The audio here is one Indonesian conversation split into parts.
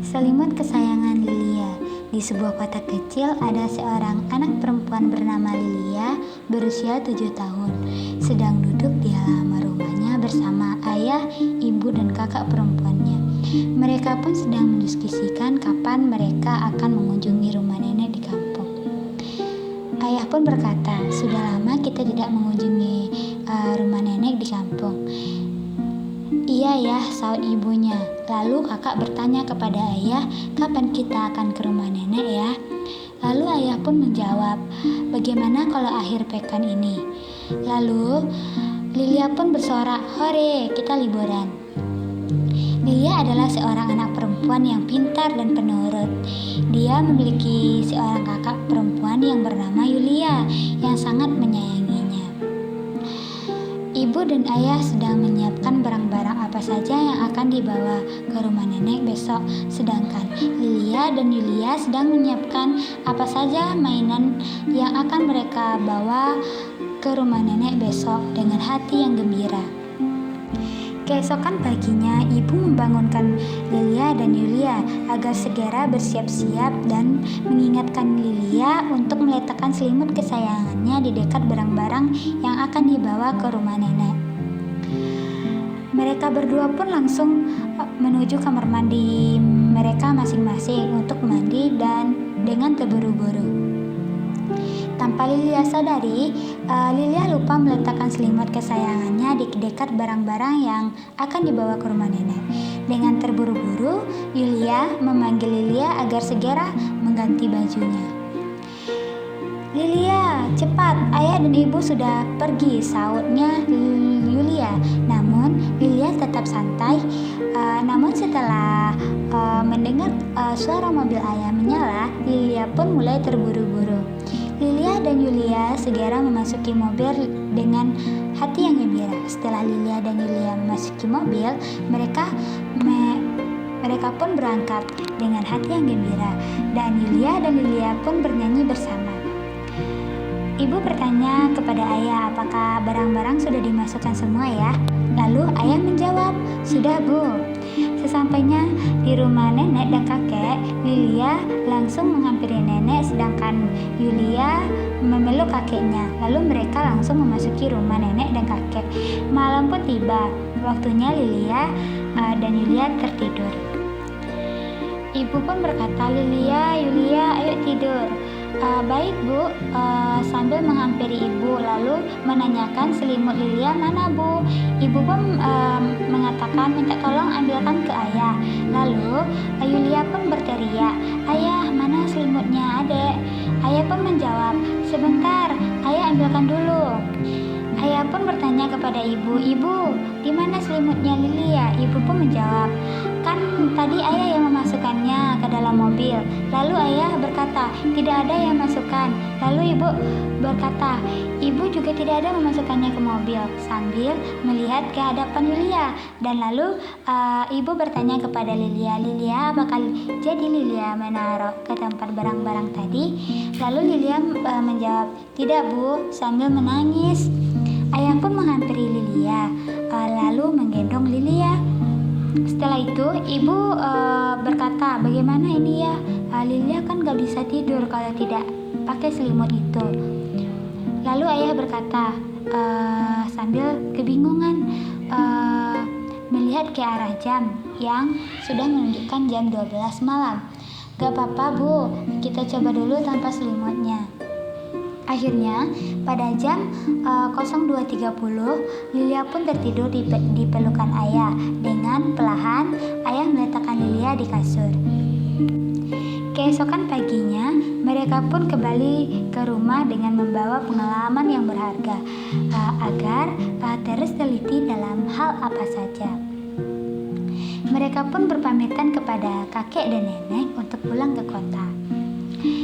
Selimut kesayangan Lilia. Di sebuah kota kecil ada seorang anak perempuan bernama Lilia berusia 7 tahun. Sedang duduk di halaman rumahnya bersama ayah, ibu, dan kakak perempuannya. Mereka pun sedang mendiskusikan kapan mereka akan mengunjungi rumah nenek di kampung. Ayah pun berkata, "Sudah lama kita tidak mengunjungi rumah nenek di kampung." "Iya ya," sahut ibunya. Lalu kakak bertanya kepada ayah, "Kapan kita akan ke rumah nenek ya?" Lalu ayah pun menjawab, "Bagaimana kalau akhir pekan ini?" Lalu Lilia pun bersorak, "Hore, kita liburan." Lilia adalah seorang anak perempuan yang pintar dan penurut. Dia memiliki seorang kakak perempuan yang bernama Yulia yang sangat menyayanginya. Ibu dan ayah sedang menyiapkan barang-barang apa saja yang akan dibawa ke rumah nenek besok, sedangkan Lilia dan Yulia sedang menyiapkan apa saja mainan yang akan mereka bawa ke rumah nenek besok dengan hati yang gembira. Keesokan paginya, ibu membangunkan Lilia dan Yulia agar segera bersiap-siap dan mengingatkan Lilia untuk meletakkan selimut kesayangannya di dekat barang-barang yang akan dibawa ke rumah nenek. Mereka berdua pun langsung menuju kamar mandi mereka masing-masing untuk mandi dan dengan terburu-buru. Tanpa Lilia sadari, Lilia lupa meletakkan selimut kesayangannya di dekat barang-barang yang akan dibawa ke rumah nenek. Dengan terburu-buru, Yulia memanggil Lilia agar segera mengganti bajunya. "Lilia, cepat, ayah dan ibu sudah pergi," sahutnya Yulia. Namun Lilia tetap santai. Namun setelah mendengar suara mobil ayah menyala, Lilia pun mulai terburu-buru. Lilia dan Yulia segera memasuki mobil dengan hati yang gembira. Setelah Lilia dan Yulia memasuki mobil, mereka pun berangkat dengan hati yang gembira, dan Yulia dan Lilia pun bernyanyi bersama. Ibu bertanya kepada ayah, "Apakah barang-barang sudah dimasukkan semua ya?" Lalu ayah menjawab, "Sudah, Bu." Sesampainya di rumah nenek dan kakek, Lilia langsung menghampiri nenek sedangkan Yulia memeluk kakeknya. Lalu mereka langsung memasuki rumah nenek dan kakek. Malam pun tiba, waktunya Lilia dan Yulia tertidur. Ibu pun berkata, "Lilia, Yulia, ayo tidur." "Baik, Bu," sambil menghampiri ibu lalu menanyakan, "Selimut Lilia mana, Bu?" Ibu pun mengatakan, "Minta tolong ambilkan ke ayah." Lalu Yulia pun berteriak, "Ayah, mana selimutnya adek?" Ayah pun menjawab, "Sebentar, ayah ambilkan dulu." Ayah pun bertanya kepada ibu, "Ibu, di mana selimutnya Lilia?" Ibu pun menjawab, "Kan tadi ayah yang memasukkannya ke dalam mobil." Lalu ayah berkata, "Tidak ada yang masukkan." Lalu ibu berkata, "Ibu juga tidak ada memasukkannya ke mobil," sambil melihat ke hadapan Lilia. Dan lalu ibu bertanya kepada Lilia, "Lilia, apakah jadi Lilia menaruh ke tempat barang-barang tadi?" Lalu Lilia menjawab, "Tidak, Bu," sambil menangis. Ayah pun menghampiri Lilia, lalu menggendong Lilia. Setelah itu, ibu berkata, "Bagaimana ini ya? Lilia kan gak bisa tidur kalau tidak pakai selimut itu." Lalu ayah berkata, sambil kebingungan melihat ke arah jam yang sudah menunjukkan jam 12 malam. "Gak apa-apa, Bu, kita coba dulu tanpa selimutnya." Akhirnya, pada jam 02.30, Lilia pun tertidur di pelukan ayah. Dengan perlahan, ayah meletakkan Lilia di kasur. Keesokan paginya, mereka pun kembali ke rumah dengan membawa pengalaman yang berharga agar terus teliti dalam hal apa saja. Mereka pun berpamitan kepada kakek dan nenek untuk pulang ke kota.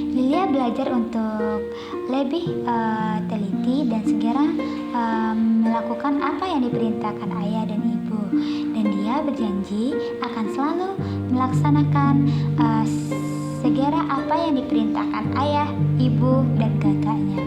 Lilia belajar untuk lebih teliti dan segera melakukan apa yang diperintahkan ayah dan ibu, dan dia berjanji akan selalu melaksanakan segera apa yang diperintahkan ayah, ibu, dan kakaknya.